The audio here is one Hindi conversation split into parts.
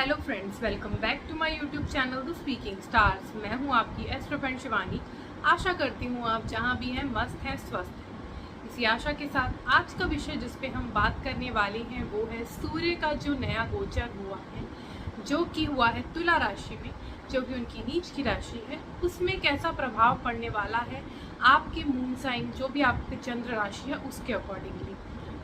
Hello friends, welcome back to my YouTube channel the speaking stars. मैं हूं आपकी एस्ट्रो फ्रेंड शिवानी। आशा करती हूं आप जहां भी हैं मस्त हैं, स्वस्थ हैं। इसी आशा के साथ आज का विषय जिस पे हम बात करने वाले हैं वो है सूर्य का जो नया गोचर हुआ है, जो कि हुआ है तुला राशि में, जो कि उनकी नीच की राशि है। उसमें कैसा प्रभाव पड़ने वाला है आपके मून साइन, जो भी आपके चंद्र राशि है उसके अकॉर्डिंगली,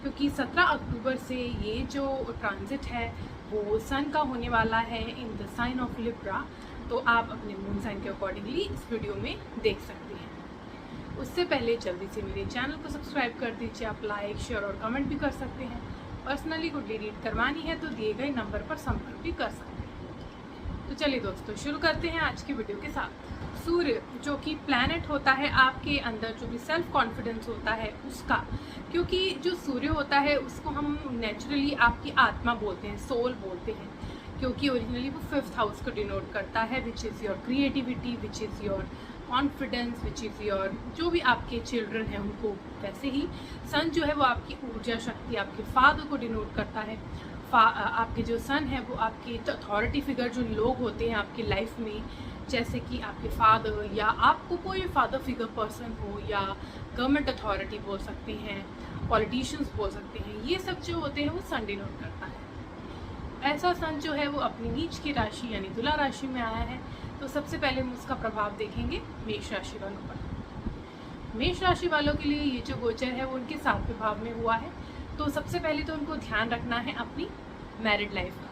क्योंकि 17 अक्टूबर से ये जो ट्रांजिट है वो सन का होने वाला है in the sign of Libra. तो आप अपने मून साइन के अकॉर्डिंगली इस वीडियो में देख सकते हैं। उससे पहले जल्दी से मेरे चैनल को सब्सक्राइब कर दीजिए। आप लाइक, शेयर और कमेंट भी कर सकते हैं। पर्सनली कुंडली रीड करवानी है तो दिए गए नंबर पर संपर्क भी कर सकते हैं। तो चलिए दोस्तों, शुरू करते हैं आज की वीडियो के साथ। सूर्य जो कि प्लैनेट होता है आपके अंदर, जो भी सेल्फ कॉन्फिडेंस होता है उसका, क्योंकि जो सूर्य होता है उसको हम नेचुरली आपकी आत्मा बोलते हैं, सोल बोलते हैं, क्योंकि ओरिजिनली वो 5th हाउस को डिनोट करता है, which is your creativity, which is your confidence, which is your जो भी आपके चिल्ड्रन हैं उनको। वैसे ही सन जो है वो आपकी ऊर्जा शक्ति, आपके फादर को डिनोट करता है। आपके जो सन है वो आपके अथॉरिटी फिगर जो लोग होते हैं आपकी लाइफ में, जैसे कि आपके फादर या आपको कोई फादर फिगर पर्सन हो, या गवर्नमेंट अथॉरिटी बोल सकते हैं, पॉलिटिशियंस बोल सकते हैं, ये सब जो होते हैं वो सन डिनोट करता है। ऐसा सन जो है वो अपनी नीच की राशि यानी तुला राशि में आया है। तो सबसे पहले हम उसका प्रभाव देखेंगे मेष राशि वालों पर। मेष राशि वालों के लिए ये जो गोचर है वो उनके 7वें भाव में हुआ है। तो सबसे पहले तो उनको ध्यान रखना है अपनी मैरिड लाइफ का,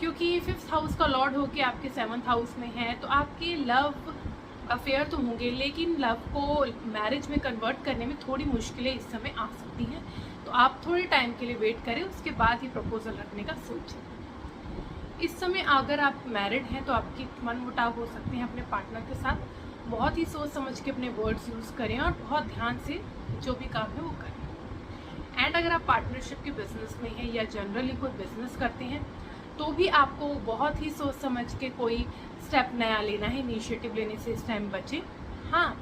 क्योंकि 5th हाउस का लॉर्ड होके आपके 7th हाउस में है। तो आपके लव अफेयर तो होंगे, लेकिन लव को मैरिज में कन्वर्ट करने में थोड़ी मुश्किलें इस समय आ सकती हैं। तो आप थोड़े टाइम के लिए वेट करें, उसके बाद ही प्रपोजल रखने का सोचें। इस समय अगर आप मैरिड हैं तो आपकी मन मुटाव हो सकते हैं अपने पार्टनर के साथ। बहुत ही सोच समझ के अपने वर्ड्स यूज़ करें और बहुत ध्यान से जो भी काम है वो करें। एंड अगर आप पार्टनरशिप के बिजनेस में हैं या जनरली कोई बिजनेस करते हैं तो भी आपको बहुत ही सोच समझ के कोई स्टेप नया लेना है। इनिशिएटिव लेने से इस टाइम बचे। हाँ,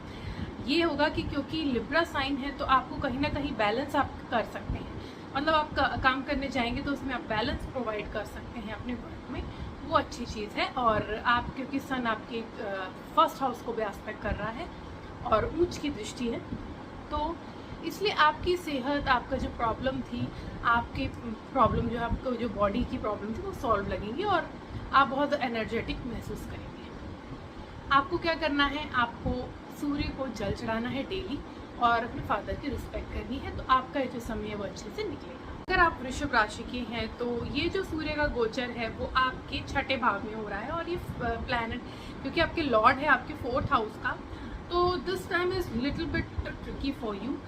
ये होगा कि क्योंकि लिब्रा साइन है तो आपको कहीं ना कहीं बैलेंस आप कर सकते हैं, मतलब आप काम करने जाएंगे तो उसमें आप बैलेंस प्रोवाइड कर सकते हैं अपने वर्क में, वो अच्छी चीज़ है। और आप क्योंकि सन आपके 1st हाउस को भी एस्पेक्ट कर रहा है और उच्च की दृष्टि है, तो इसलिए आपकी सेहत, आपका जो प्रॉब्लम थी, आपकी प्रॉब्लम जो आपको जो बॉडी की प्रॉब्लम थी वो सॉल्व लगेंगी और आप बहुत एनर्जेटिक महसूस करेंगे। आपको क्या करना है, आपको सूर्य को जल चढ़ाना है डेली और अपने फादर की रिस्पेक्ट करनी है। तो आपका ये जो समय है वो अच्छे से निकलेगा। अगर आप वृषभ राशि के हैं तो ये जो सूर्य का गोचर है वो आपके 6ठे भाव में हो रहा है। और ये प्लैनेट क्योंकि आपके लॉर्ड है आपके 4th हाउस का, तो this time is little bit tricky for you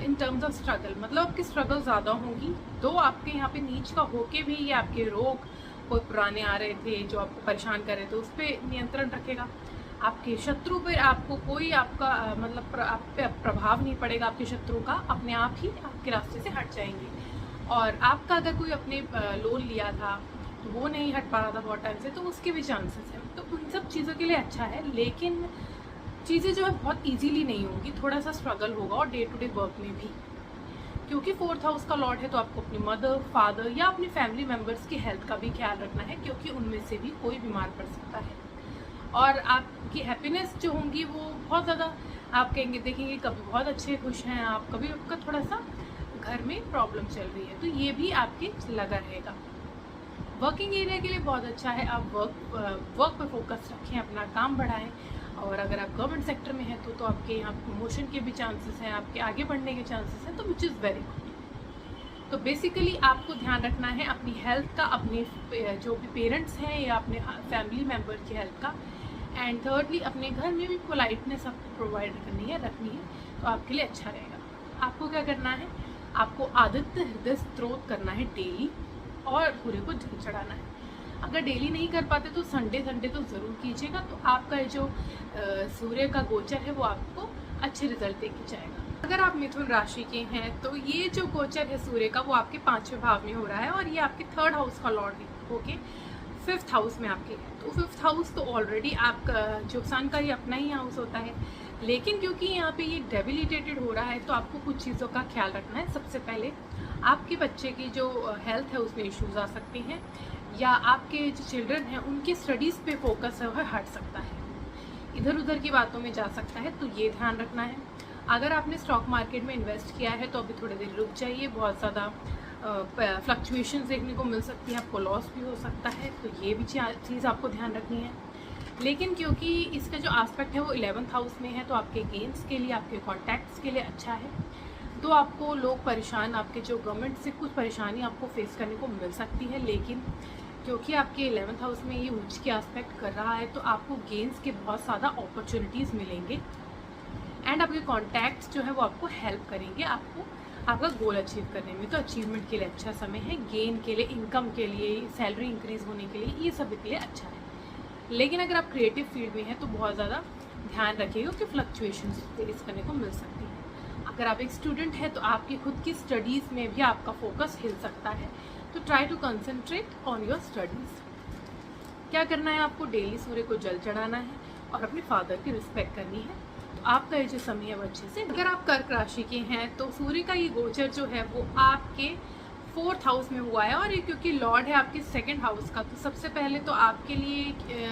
in terms of struggle. मतलब आपकी स्ट्रगल ज़्यादा होंगी। दो आपके यहाँ पे नीच का होके भी ये आपके रोग कोई पुराने आ रहे थे जो आपको परेशान कर रहे थे उस पर नियंत्रण रखेगा। आपके शत्रु पर आपको कोई आपका मतलब आप पे प्रभाव नहीं पड़ेगा। आपके शत्रु का अपने आप ही आपके रास्ते से हट जाएंगे। और आपका अगर कोई अपने लोन लिया था तो वो नहीं हट पा रहा था बहुत टाइम से, तो उसके भी चांसेस हैं। तो उन सब चीज़ों के लिए अच्छा है, लेकिन चीज़ें जो है बहुत इजीली नहीं होगी, थोड़ा सा स्ट्रगल होगा और डे टू डे वर्क में भी। क्योंकि 4th हाउस का लॉर्ड है तो आपको अपनी मदर, फादर या अपनी फैमिली मेम्बर्स की हेल्थ का भी ख्याल रखना है, क्योंकि उनमें से भी कोई बीमार पड़ सकता है। और आपकी हैप्पीनेस जो होंगी वो बहुत ज़्यादा, आप कहेंगे देखेंगे कभी बहुत अच्छे खुश हैं आप, कभी आपका थोड़ा सा घर में प्रॉब्लम चल रही है, तो ये भी आपके लगा रहेगा। वर्किंग एरिया के लिए बहुत अच्छा है। आप वर्क पे फोकस रखें, अपना काम बढ़ाएं। और अगर आप गवर्नमेंट सेक्टर में हैं तो आपके यहाँ प्रमोशन के भी चांसेस हैं, आपके आगे बढ़ने के चांसेस हैं, तो विच इज़ वेरी गुड। तो बेसिकली आपको ध्यान रखना है अपनी हेल्थ का, अपने जो भी पेरेंट्स हैं या अपने फैमिली मेम्बर की हेल्थ का। एंड थर्डली अपने घर में भी पोलाइटनेस आपको प्रोवाइड रखनी है, तो आपके लिए अच्छा रहेगा। आपको क्या करना है, आपको आदित्य हृदय स्त्रोत करना है डेली और सूर्य को जल चढ़ाना है। अगर डेली नहीं कर पाते तो संडे तो ज़रूर कीजिएगा। तो आपका जो सूर्य का गोचर है वो आपको अच्छे रिजल्ट देके जाएगा। अगर आप मिथुन राशि के हैं तो ये जो गोचर है सूर्य का वो आपके 5वें भाव में हो रहा है और ये आपके 3rd हाउस का लॉर्ड होके 5th हाउस में आपके है। तो 5th हाउस तो ऑलरेडी आपका जो सन का ही अपना ही हाउस होता है, लेकिन क्योंकि यहाँ पे ये डेबिलिटेटेड हो रहा है तो आपको कुछ चीज़ों का ख्याल रखना है। सबसे पहले आपके बच्चे की जो हेल्थ है उसमें इश्यूज आ सकते हैं, या आपके जो चिल्ड्रन हैं उनके स्टडीज़ पे फोकस है वह हट सकता है, इधर उधर की बातों में जा सकता है। तो ये ध्यान रखना है। अगर आपने स्टॉक मार्केट में इन्वेस्ट किया है तो अभी थोड़ी देर रुक जाइए, बहुत ज़्यादा फ्लक्चुएशन देखने को मिल सकती है, आपको लॉस भी हो सकता है, तो ये भी चीज़ आपको ध्यान रखनी है। लेकिन क्योंकि इसका जो एस्पेक्ट है वो 11th हाउस में है तो आपके गेन्स के लिए, आपके कॉन्टैक्ट्स के लिए अच्छा है। तो आपको लोग परेशान, आपके जो गवर्नमेंट से कुछ परेशानी आपको फेस करने को मिल सकती है, लेकिन क्योंकि आपके 11th हाउस में ये उच्च के एस्पेक्ट कर रहा है तो आपको गेन्स के बहुत ज़्यादा अपॉर्चुनिटीज़ मिलेंगे एंड आपके कॉन्टैक्ट्स जो है वो आपको हेल्प करेंगे आपको आपका गोल अचीव करने में। तो अचीवमेंट के लिए अच्छा समय है, गेन के लिए, इनकम के लिए, सैलरी इंक्रीज़ होने के लिए, ये सब के लिए अच्छा है। लेकिन अगर आप क्रिएटिव फील्ड में हैं तो बहुत ज़्यादा ध्यान रखिएगा कि फ्लक्चुएशन फेस करने को मिल सकती है। अगर आप एक स्टूडेंट हैं तो आपकी खुद की स्टडीज़ में भी आपका फोकस हिल सकता है, तो try to concentrate on your studies. क्या करना है आपको? डेली सूर्य को जल चढ़ाना है और अपने फादर की रिस्पेक्ट करनी है। तो आपका ये जो समय है वो अच्छे से। अगर आप कर्क राशि के हैं तो सूर्य का ये गोचर जो है वो आपके 4th हाउस में हुआ है और ये क्योंकि लॉर्ड है आपके 2nd हाउस का, तो सबसे पहले तो आपके लिए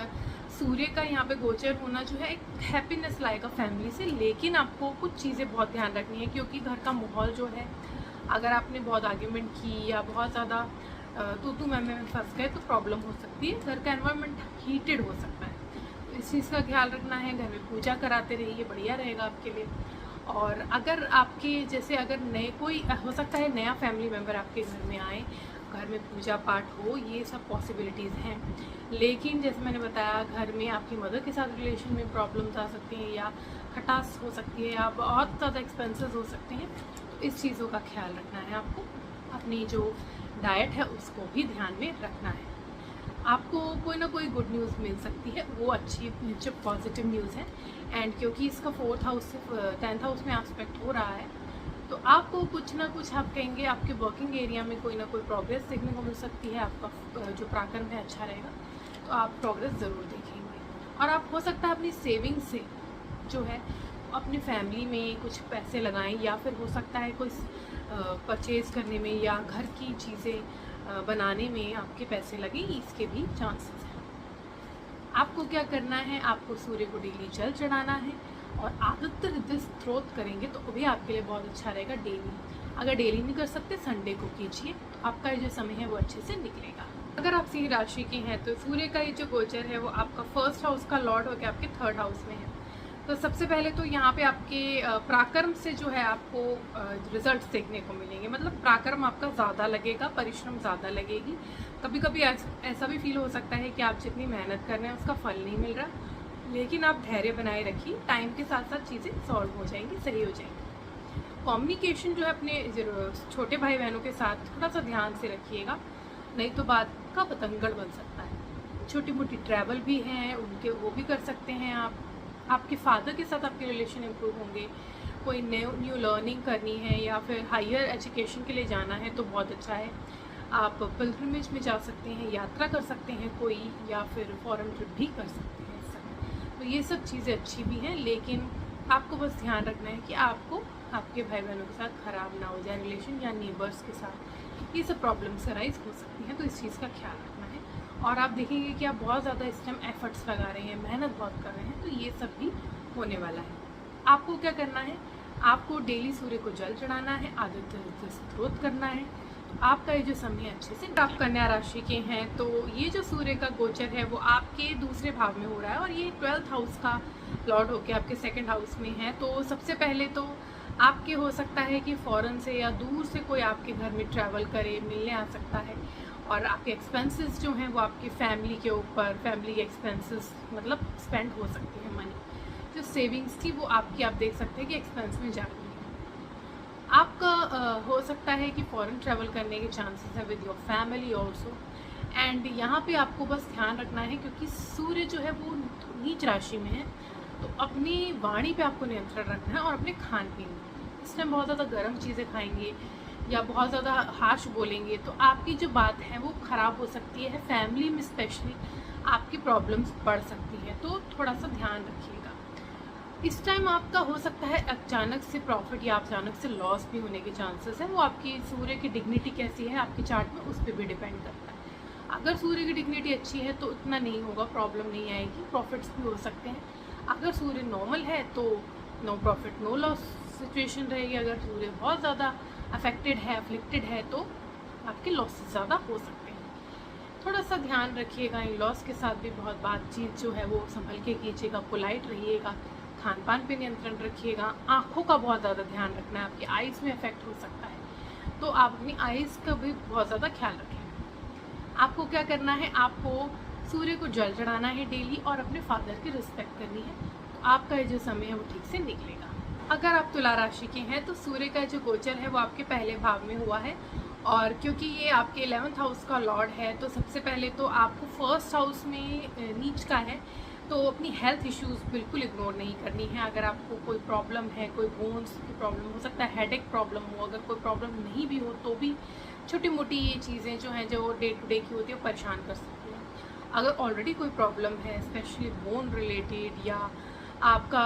सूर्य का यहाँ पे गोचर होना जो है एक हैप्पीनेस लाएगा फैमिली से। लेकिन आपको कुछ चीज़ें बहुत ध्यान रखनी है क्योंकि घर का माहौल जो है, अगर आपने बहुत आर्ग्यूमेंट की या बहुत ज़्यादा तू मैं फंस गए तो प्रॉब्लम हो सकती है। घर का एनवायरनमेंट हीटेड हो सकता है, तो इस चीज़ का ख्याल रखना है। घर में पूजा कराते रहिए, बढ़िया रहेगा आपके लिए। और अगर आपके जैसे अगर नए कोई हो सकता है नया फैमिली मेम्बर आपके घर में आए, घर में पूजा पाठ हो, ये सब पॉसिबिलिटीज़ हैं। लेकिन जैसे मैंने बताया घर में आपकी मदर के साथ रिलेशन में प्रॉब्लम्स आ सकती हैं या खटास हो सकती है या बहुत ज़्यादा एक्सपेंसेस हो सकते हैं। तो इस चीज़ों का ख्याल रखना है आपको। अपनी जो डाइट है उसको भी ध्यान में रखना है। आपको कोई ना कोई गुड न्यूज़ मिल सकती है, वो अच्छी जो पॉजिटिव न्यूज़ है। एंड क्योंकि इसका 4th हाउस से 10th हाउस में एस्पेक्ट हो रहा है तो आपको कुछ ना कुछ आप कहेंगे आपके वर्किंग एरिया में कोई ना कोई प्रोग्रेस देखने को मिल सकती है। आपका जो पराक्रम है अच्छा रहेगा तो आप प्रोग्रेस ज़रूर देखेंगे। और आप हो सकता है अपनी सेविंग से जो है अपनी फैमिली में कुछ पैसे लगाएं या फिर हो सकता है कोई परचेज़ करने में या घर की चीज़ें बनाने में आपके पैसे लगे, इसके भी चांसेस हैं। आपको क्या करना है? आपको सूर्य को डेली जल चढ़ाना है और आदित्य हृदय स्त्रोत करेंगे तो भी आपके लिए बहुत अच्छा रहेगा डेली। अगर डेली नहीं कर सकते संडे को कीजिए, तो आपका जो समय है वो अच्छे से निकलेगा। अगर आप सिंह राशि के हैं तो सूर्य का ये जो गोचर है वो आपका 1st हाउस का लॉर्ड होकर आपके 3rd हाउस में है। तो सबसे पहले तो यहाँ पे आपके पराक्रम से जो है आपको रिजल्ट्स देखने को मिलेंगे, मतलब पराक्रम आपका ज़्यादा लगेगा, परिश्रम ज़्यादा लगेगी। कभी कभी ऐसा भी फील हो सकता है कि आप जितनी मेहनत कर रहे हैं उसका फल नहीं मिल रहा, लेकिन आप धैर्य बनाए रखिए, टाइम के साथ साथ चीज़ें सॉल्व हो जाएंगी, सही हो जाएंगी। कम्युनिकेशन जो है अपने छोटे भाई बहनों के साथ थोड़ा सा ध्यान से रखिएगा, नहीं तो बात का बतंगड़ बन सकता है। छोटी मोटी ट्रैवल भी हैं उनके, वो भी कर सकते हैं आप। आपके फादर के साथ आपके रिलेशन इम्प्रूव होंगे। कोई न्यू लर्निंग करनी है या फिर हायर एजुकेशन के लिए जाना है तो बहुत अच्छा है। आप पिलग्रिमेज में जा सकते हैं, यात्रा कर सकते हैं कोई, या फिर फॉरेन ट्रिप भी कर सकते हैं इस समय। तो ये सब चीज़ें अच्छी भी हैं, लेकिन आपको बस ध्यान रखना है कि आपको आपके भाई बहनों के साथ ख़राब ना हो जाए रिलेशन, या नेबर्स के साथ ये सब प्रॉब्लम्स अराइज हो सकती हैं, तो इस चीज़ का ख्याल रखना है। और आप देखेंगे कि आप बहुत ज़्यादा इस टाइम एफर्ट्स लगा रहे हैं, मेहनत बहुत कर रहे हैं, तो ये सब भी होने वाला है। आपको क्या करना है? आपको डेली सूर्य को जल चढ़ाना है, आदित्य हृदय स्त्रोत करना है। तो आपका ये जो समय अच्छे से, आप कन्या राशि के हैं तो ये जो सूर्य का गोचर है वो आपके दूसरे भाव में हो रहा है और ये 12th हाउस का लॉर्ड होके आपके 2nd हाउस में है। तो सबसे पहले तो आपके हो सकता है कि फ़ॉरेन से या दूर से कोई आपके घर में ट्रैवल करे, मिलने आ सकता है, और आपके एक्सपेंसेस जो हैं वो आपकी फैमिली के ऊपर, फैमिली एक्सपेंसेस मतलब स्पेंड हो सकती है। मनी जो सेविंग्स थी वो आपकी, आप देख सकते हैं कि एक्सपेंस में जा रही है। आपका हो सकता है कि फॉरेन ट्रैवल करने के चांसेस है with your family also. And यहाँ पे आपको बस ध्यान रखना है क्योंकि सूर्य जो है वो नीच राशि में है, तो अपनी वाणी पे आपको नियंत्रण रखना है और अपने खान पीन में। इस टाइम बहुत ज़्यादा गर्म चीज़ें खाएंगे या बहुत ज़्यादा हार्श बोलेंगे तो आपकी जो बात है वो ख़राब हो सकती है। फैमिली में स्पेशली आपकी प्रॉब्लम्स बढ़ सकती है, तो थोड़ा सा ध्यान रखिएगा। इस टाइम आपका हो सकता है अचानक से प्रॉफिट या अचानक से लॉस भी होने के चांसेस हैं। वो आपकी सूर्य की डिग्निटी कैसी है आपकी चार्ट में, उस पर भी डिपेंड करता है। अगर सूर्य की डिग्निटी अच्छी है तो इतना नहीं होगा, प्रॉब्लम नहीं आएगी, प्रॉफिट्स भी हो सकते हैं। अगर सूर्य नॉर्मल है तो no profit no loss situation रहेगी। अगर सूर्य बहुत ज़्यादा अफेक्टेड है, अफ्लिक्टेड है, तो आपके लॉसेस ज़्यादा हो सकते हैं। थोड़ा सा ध्यान रखिएगा, इन लॉस के साथ भी बहुत बातचीत जो है वो संभल के कीजिएगा, पोलाइट रहिएगा, खान पान पे नियंत्रण रखिएगा। आँखों का बहुत ज़्यादा ध्यान रखना है, आपकी आइज़ में इफेक्ट हो सकता है, तो आप अपनी आइज़ का भी बहुत ज़्यादा ख्याल रखें। आपको क्या करना है, आपको सूर्य को जल चढ़ाना है डेली और अपने फादर की रिस्पेक्ट करनी है, तो आपका जो समय है वो ठीक से निकलेगा। अगर आप तुला राशि के हैं तो सूर्य का जो गोचर है वो आपके पहले भाव में हुआ है, और क्योंकि ये आपके 11th हाउस का लॉर्ड है तो सबसे पहले तो आपको फर्स्ट हाउस में नीच का है, तो अपनी हेल्थ इश्यूज़ बिल्कुल इग्नोर नहीं करनी है। अगर आपको कोई प्रॉब्लम है, कोई बोन्स की प्रॉब्लम हो सकता है, हेडेक प्रॉब्लम हो, अगर कोई प्रॉब्लम नहीं भी हो तो भी छोटी मोटी ये चीज़ें जो हैं जो डे टू डे की होती है वो परेशान कर सकती हैं। अगर ऑलरेडी कोई प्रॉब्लम है, स्पेशली बोन रिलेटेड, या आपका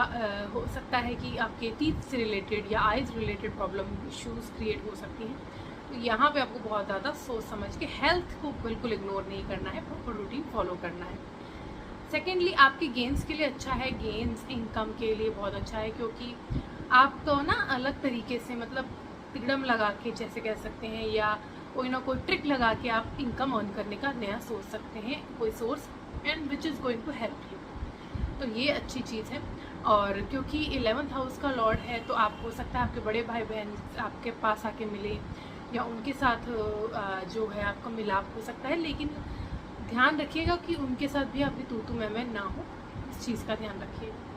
हो सकता है कि आपके टीथ से रिलेटेड या eyes related problem issues create हो सकती हैं, तो यहाँ पे आपको बहुत ज़्यादा सोच समझ के हेल्थ को बिल्कुल इग्नोर नहीं करना है, प्रॉपर रूटीन फॉलो करना है। सेकेंडली आपके गेंस के लिए अच्छा है, गेंस इनकम के लिए बहुत अच्छा है, क्योंकि आपको ना अलग तरीके से मतलब तिगड़म लगा के जैसे कह सकते हैं, या कोई ना कोई ट्रिक लगा के आप इनकम अर्न करने का नया सोच सकते हैं, कोई source, and which is going to help you, तो ये अच्छी चीज़ है। और क्योंकि 11th हाउस का लॉर्ड है तो आप हो सकता है आपके बड़े भाई बहन आपके पास आके मिले या उनके साथ जो है आपका मिलाप हो सकता है, लेकिन ध्यान रखिएगा कि उनके साथ भी आपकी तू मैं ना हो, इस चीज़ का ध्यान रखिएगा।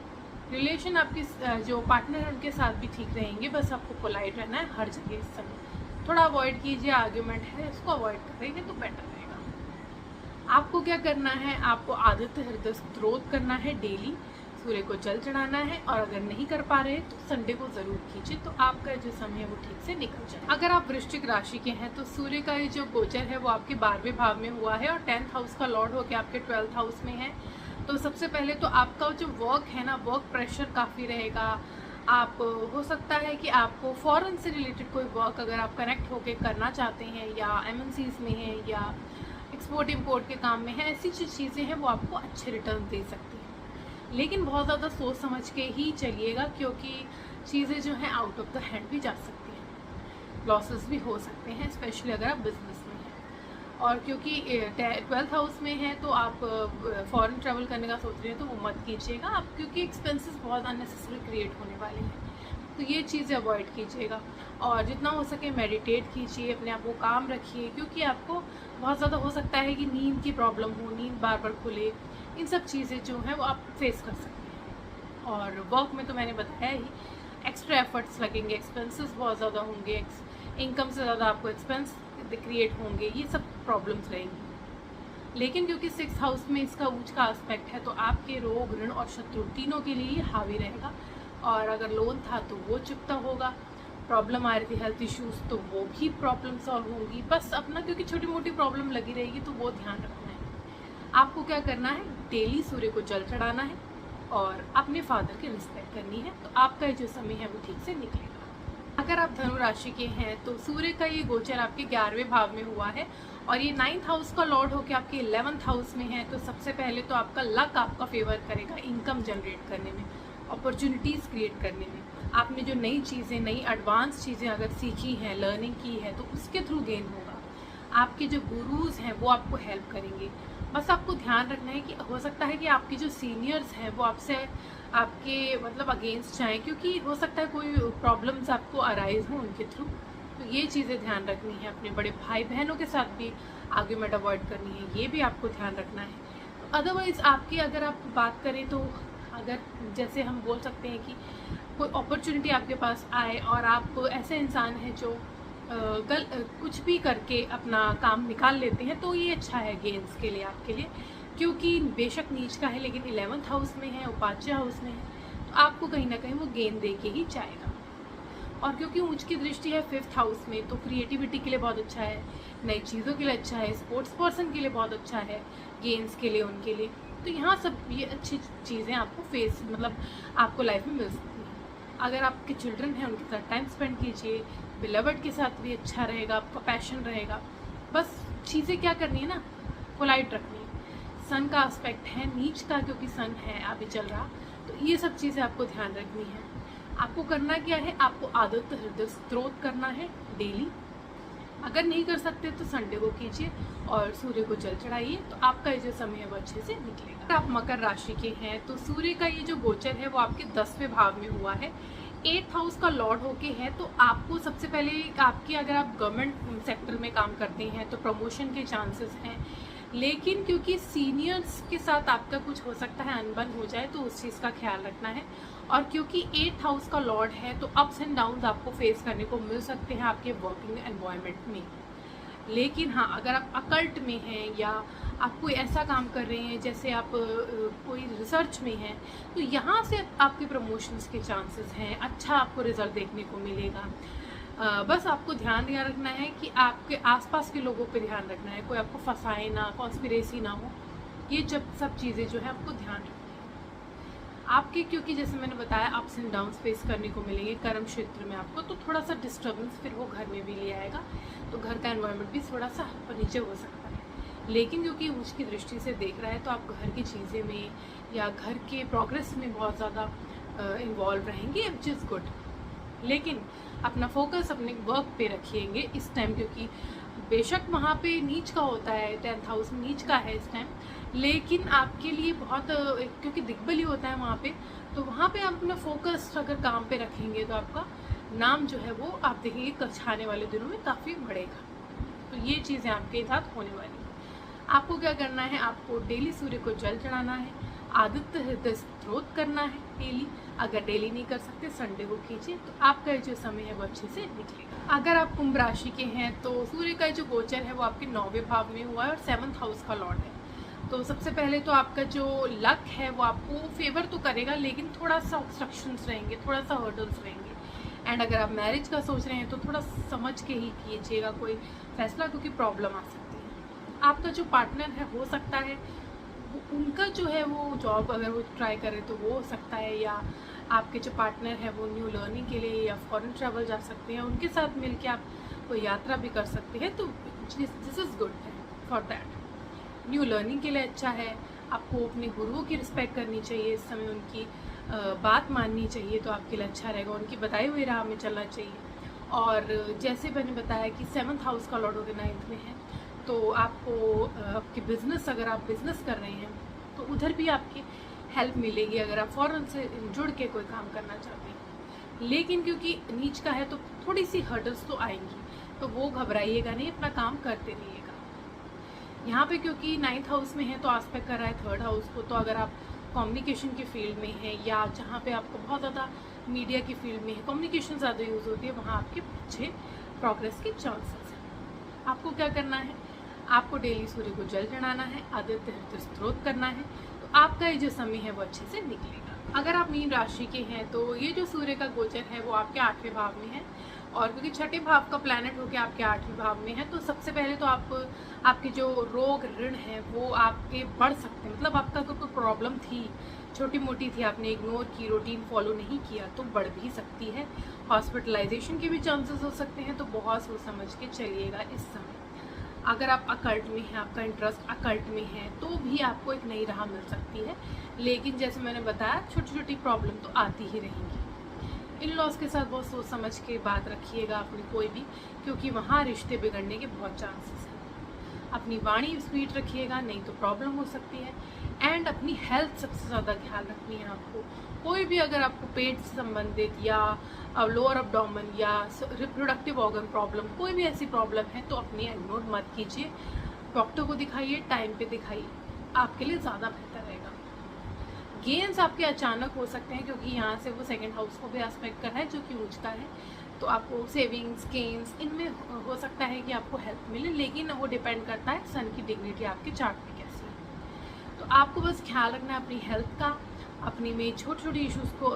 रिलेशन आपके जो पार्टनर है उनके साथ भी ठीक रहेंगे, बस आपको पोलाइट रहना है हर जगह। इस समय थोड़ा अवॉइड कीजिए, आर्ग्यूमेंट है उसको अवॉइड करेंगे तो बेटर रहेगा। आपको क्या करना है, आपको आदित्य हृदय स्तोत्र करना है डेली, सूर्य को जल चढ़ाना है, और अगर नहीं कर पा रहे तो संडे को ज़रूर कीजिए, तो आपका जो समय है वो ठीक से निकल जाए। अगर आप वृश्चिक राशि के हैं तो सूर्य का ये जो गोचर है वो आपके 12वें भाव में हुआ है और 10th हाउस का लॉर्ड होकर आपके 12th हाउस में है। तो सबसे पहले तो आपका जो वर्क है ना, वर्क प्रेशर काफ़ी रहेगा। आप हो सकता है कि आपको फॉरेन से रिलेटेड कोई वर्क अगर आप कनेक्ट होकर करना चाहते हैं, या MNCs में हैं, या एक्सपोर्ट इम्पोर्ट के काम में हैं, ऐसी जो चीज़ें हैं वो आपको अच्छे रिटर्न दे सकती हैं, लेकिन बहुत ज़्यादा सोच समझ के ही चलिएगा, क्योंकि चीज़ें जो हैं आउट ऑफ द हैंड भी जा सकती हैं, लॉसेस भी हो सकते हैं, स्पेशली अगर आप बिजनेस में हैं। और क्योंकि 12th हाउस में है तो आप फॉरेन ट्रैवल करने का सोच रहे हैं तो वो मत कीजिएगा आप, क्योंकि एक्सपेंसेस बहुत अननेसेसरी क्रिएट होने वाले हैं, तो ये चीज़ें अवॉइड कीजिएगा। और जितना हो सके मेडिटेट कीजिए, अपने आप को काम रखिए, क्योंकि आपको बहुत ज़्यादा हो सकता है कि नींद की प्रॉब्लम हो, नींद बार बार खुले, इन सब चीज़ें जो हैं वो आप फेस कर सकते हैं। और वर्क में तो मैंने बताया ही, एक्स्ट्रा एफर्ट्स लगेंगे, एक्सपेंसेस बहुत ज़्यादा होंगे, इनकम से ज़्यादा आपको एक्सपेंस क्रिएट होंगे, ये सब प्रॉब्लम्स रहेंगी। लेकिन क्योंकि 6th हाउस में इसका ऊंच का एस्पेक्ट है तो आपके रोग, ऋण और शत्रु तीनों के लिए हावी रहेगा, और अगर लोन था तो वो चुकता होगा, प्रॉब्लम आ रही थी हेल्थ इश्यूज़ तो वो भी प्रॉब्लम सॉल्व होंगी। बस अपना क्योंकि छोटी मोटी प्रॉब्लम लगी रहेगी तो वो ध्यान रखना है। आपको क्या करना है, डेली सूर्य को जल चढ़ाना है और अपने फादर की रिस्पेक्ट करनी है, तो आपका जो समय है वो ठीक से निकलेगा। अगर आप धनु राशि के हैं तो सूर्य का ये गोचर आपके 11वें भाव में हुआ है और ये 9th हाउस का लॉर्ड होकर आपके 11th हाउस में है। तो सबसे पहले तो आपका लक आपका फेवर करेगा इनकम जनरेट करने में, अपॉर्चुनिटीज़ क्रिएट करने में। आपने जो नई चीज़ें, नई एडवांस चीज़ें अगर सीखी हैं, लर्निंग की है, तो उसके थ्रू गेन होगा। आपके जो गुरुज हैं वो आपको हेल्प करेंगे। बस आपको ध्यान रखना है कि हो सकता है कि आपके जो सीनियर्स हैं वो आपसे आपके मतलब अगेंस्ट जाएँ, क्योंकि हो सकता है कोई प्रॉब्लम्स आपको अराइज हो उनके थ्रू। तो ये चीज़ें ध्यान रखनी है। अपने बड़े भाई बहनों के साथ भी आर्ग्यूमेंट अवॉइड करनी है, ये भी आपको ध्यान रखना है। अदरवाइज़ आपकी अगर आप बात करें तो अगर जैसे हम बोल सकते हैं कि कोई अपॉर्चुनिटी आपके पास आए और आप ऐसे इंसान हैं जो कुछ भी करके अपना काम निकाल लेते हैं, तो ये अच्छा है गेंस के लिए, आपके लिए, क्योंकि बेशक नीच का है लेकिन 11th हाउस में है, उपाच्य हाउस में है, तो आपको कहीं ना कहीं वो गेंद दे के ही जाएगा। और क्योंकि ऊंच की दृष्टि है 5th हाउस में, तो क्रिएटिविटी के लिए बहुत अच्छा है, नई चीज़ों के लिए अच्छा है, स्पोर्ट्स पर्सन के लिए बहुत अच्छा है, गेम्स के लिए, उनके लिए। तो यहाँ सब ये अच्छी चीज़ें आपको मतलब आपको लाइफ में मिल सकती हैं। अगर आपके चिल्ड्रन हैं उनके साथ टाइम स्पेंड कीजिए, बिलवड के साथ भी अच्छा रहेगा, आपका पैशन रहेगा। बस चीज़ें क्या करनी है ना, पोलाइट रखनी है। सन का एस्पेक्ट है नीच का, क्योंकि सन है अभी चल रहा, तो ये सब चीज़ें आपको ध्यान रखनी है। आपको करना क्या है, आपको आदित्य हृदय स्तोत्र करना है डेली। अगर नहीं कर सकते तो संडे को कीजिए और सूर्य को जल चढ़ाइए, तो आपका ये जो समय है वो अच्छे से निकलेगा। अगर आप मकर राशि के हैं तो सूर्य का ये जो गोचर है वो आपके 10वें भाव में हुआ है, 8th हाउस का लॉर्ड होके है। तो आपको सबसे पहले आपकी, अगर आप गवर्नमेंट सेक्टर में काम करते हैं तो प्रमोशन के चांसेस हैं, लेकिन क्योंकि सीनियर्स के साथ आपका कुछ हो सकता है अनबन हो जाए, तो उस चीज़ का ख्याल रखना है। और क्योंकि 8th हाउस का लॉर्ड है तो अप्स एंड डाउन्स आपको फेस करने को मिल सकते हैं आपके वर्किंग एनवायरनमेंट में। लेकिन हाँ, अगर आप अकल्ट में हैं या आप कोई ऐसा काम कर रहे हैं जैसे आप कोई रिसर्च में हैं, तो यहाँ से आपके प्रमोशंस के चांसेस हैं, अच्छा आपको रिजल्ट देखने को मिलेगा। बस आपको ध्यान दिया रखना है कि आपके आसपास के लोगों पे ध्यान रखना है, कोई आपको फंसाए ना, कॉन्स्पिरेसी ना हो। ये जब सब चीज़ें जो है आपको ध्यान रखनी है आपके, क्योंकि जैसे मैंने बताया अप्स एंड डाउन्स फेस करने को मिलेंगे कर्म क्षेत्र में आपको, तो थोड़ा सा डिस्टर्बेंस फिर वो घर में भी ले आएगा, तो घर का एनवायरनमेंट भी थोड़ा सा नीचे हो सकता है। लेकिन क्योंकि उसकी दृष्टि से देख रहा है तो आप घर की चीज़ें में या घर के प्रोग्रेस में बहुत ज़्यादा इन्वॉल्व रहेंगे, विच इज़ गुड। लेकिन अपना फोकस अपने वर्क पे रखिएंगे इस टाइम, क्योंकि बेशक वहाँ पे नीच का होता है, 10th हाउस में नीच का है इस टाइम, लेकिन आपके लिए बहुत, क्योंकि दिग्बली होता है वहाँ पे, तो वहाँ पे आप अपना फोकस अगर काम पे रखेंगे तो आपका नाम जो है वो आप देखेंगे कुछ आने वाले दिनों में काफ़ी बढ़ेगा। तो ये चीज़ें आपके साथ होने वाली है। आपको क्या करना है, आपको डेली सूर्य को जल चढ़ाना है, आदित्य हृदय स्तोत्र करना है डेली। अगर डेली नहीं कर सकते संडे को कीजिए, तो आपका जो समय है वो अच्छे से निकलेगा। अगर आप कुंभ राशि के हैं तो सूर्य का जो गोचर है वो आपके 9वें भाव में हुआ है और 7th हाउस का लॉर्ड है। तो सबसे पहले तो आपका जो लक है वो आपको फेवर तो करेगा, लेकिन थोड़ा सा ऑब्स्ट्रक्शंस रहेंगे, थोड़ा सा हर्डल्स रहेंगे। एंड अगर आप मैरिज का सोच रहे हैं तो थोड़ा समझ के ही कीजिएगा कोई फैसला, क्योंकि प्रॉब्लम आ सकती है। आपका जो पार्टनर है हो सकता है उनका जो है वो जॉब अगर वो ट्राई करे तो वो हो सकता है, या आपके जो पार्टनर है वो न्यू लर्निंग के लिए या फॉरेन ट्रैवल जा सकते हैं, उनके साथ मिलके आप कोई यात्रा भी कर सकते हैं। तो this is good for that. New learning के लिए अच्छा है। आपको अपने गुरुओं की रिस्पेक्ट करनी चाहिए इस समय, उनकी बात माननी चाहिए, तो आपके लिए अच्छा रहेगा। उनकी बताई हुई राह में चलना चाहिए। और जैसे मैंने बताया कि 7th हाउस का लॉर्ड होकर 9th में है, तो आपको आपके बिजनेस, अगर आप बिजनेस कर रहे हैं तो उधर भी आपकी हेल्प मिलेगी, अगर आप फ़ौरन से जुड़ के कोई काम करना चाहते हैं। लेकिन क्योंकि नीच का है तो थोड़ी सी हर्डल्स तो आएंगी, तो वो घबराइएगा नहीं, अपना काम करते रहिएगा। यहाँ पे क्योंकि 9th हाउस में है तो आस्पेक्ट कर रहा है 3rd हाउस को, तो अगर आप कम्युनिकेशन की फील्ड में हैं या जहाँ पे आपको बहुत ज़्यादा मीडिया की फील्ड में है, कम्युनिकेशन ज़्यादा यूज़ होती है, वहाँ आपके अच्छे प्रोग्रेस के चांसेस हैं। आपको क्या करना है, आपको डेली सूर्य को जल चढ़ाना है, आदित्य हृदय स्तोत्र करना है, तो आपका ये जो समय है वो अच्छे से निकलेगा। अगर आप मीन राशि के हैं तो ये जो सूर्य का गोचर है वो आपके 8वें भाव में है, और क्योंकि 6ठे भाव का प्लैनेट होकर आपके 8वें भाव में है, तो सबसे पहले तो आपके जो रोग ऋण हैं वो आपके बढ़ सकते हैं। मतलब आपका अगर कोई प्रॉब्लम थी, छोटी मोटी थी, आपने इग्नोर की, रूटीन फॉलो नहीं किया, तो बढ़ भी सकती है। हॉस्पिटलाइजेशन के भी चांसेस हो सकते हैं, तो बहुत सोच समझ के चलिएगा इस समय। अगर आप अकल्ट में हैं, आपका इंटरेस्ट अकल्ट में है, तो भी आपको एक नई राह मिल सकती है। लेकिन जैसे मैंने बताया, छोटी छोटी प्रॉब्लम तो आती ही रहेंगी। इन लॉज के साथ बहुत सोच समझ के बात रखिएगा अपनी कोई भी, क्योंकि वहाँ रिश्ते बिगड़ने के बहुत चांसेस हैं। अपनी वाणी स्वीट रखिएगा, नहीं तो प्रॉब्लम हो सकती है। एंड अपनी हेल्थ सबसे ज़्यादा ख्याल रखनी है आपको। कोई भी अगर आपको पेट से संबंधित या लोअर अब्डोमेन या रिप्रोडक्टिव ऑर्गन प्रॉब्लम, कोई भी ऐसी प्रॉब्लम है तो अपनी इग्नोर मत कीजिए, डॉक्टर को दिखाइए, टाइम पे दिखाइए, आपके लिए ज़्यादा बेहतर रहेगा। गेन्स आपके अचानक हो सकते हैं, क्योंकि यहाँ से वो 2nd हाउस को भी एस्पेक्ट कर रहा है जो कि ऊँच का है, तो आपको सेविंग्स, गेन्स, इनमें हो सकता है कि आपको हेल्प मिले, लेकिन वो डिपेंड करता है सन की डिग्निटी आपके चार्ट में कैसी है। तो आपको बस ख्याल रखना है अपनी हेल्थ का, अपनी में छोटी छोटी इश्यूज़ को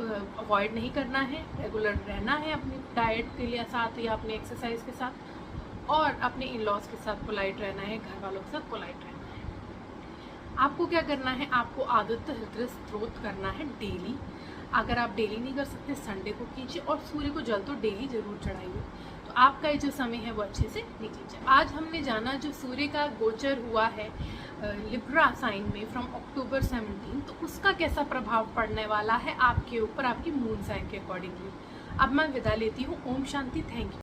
अवॉइड नहीं करना है, रेगुलर रहना है अपनी डाइट के लिए साथ या अपनी एक्सरसाइज के साथ, और अपने इन लॉज के साथ पोलाइट रहना है, घर वालों के साथ पोलाइट रहना है। आपको क्या करना है, आपको आदित्य हृदय स्तोत्र करना है डेली। अगर आप डेली नहीं कर सकते संडे को कीजिए, और सूर्य को जल तो डेली जरूर चढ़ाइए, तो आपका ये जो समय है वो अच्छे से निकल जाए। आज हमने जाना जो सूर्य का गोचर हुआ है लिब्रा साइन में फ्रॉम अक्टूबर 17, तो उसका कैसा प्रभाव पड़ने वाला है आपके ऊपर, आपकी मून साइन के अकॉर्डिंगली। अब मैं विदा लेती हूँ। ओम शांति। Thank you.